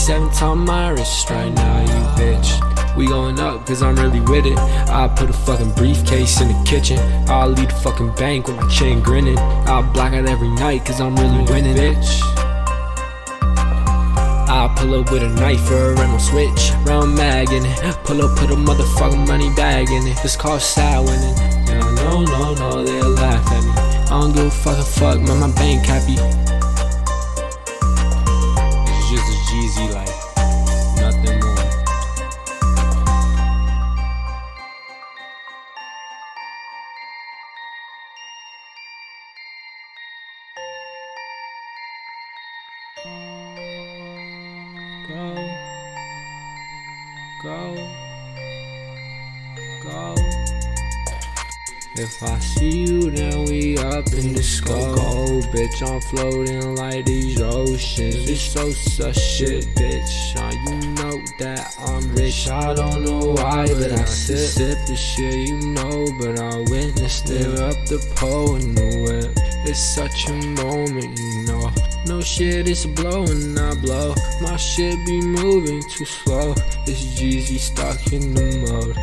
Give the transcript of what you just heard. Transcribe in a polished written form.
27 on my wrist right now, you bitch. We going up cause I'm really with it. I'll put a fucking briefcase in the kitchen. I'll leave the fucking bank with my chain grinning. I'll black out every night cause I'm really winning, bitch. I'll pull up with a knife or a rental switch, round mag in it. Pull up, put a motherfucking money bag in it. This called sad winning. Yeah, no, they'll laugh at me. I don't give a fuck, man, my bank happy. It's just a Jeezy life, nothing more. Go. If I see you, then we up in the scope. Bitch, I'm floating like these oceans. It's so such shit, bitch. You know that I'm rich. I don't know why, but I sip the shit, you know. But I witnessed it up the pole in the whip. It's such a moment, you know. No shit, it's blowing, I blow. My shit be moving too slow. This Jeezy stuck in the mode.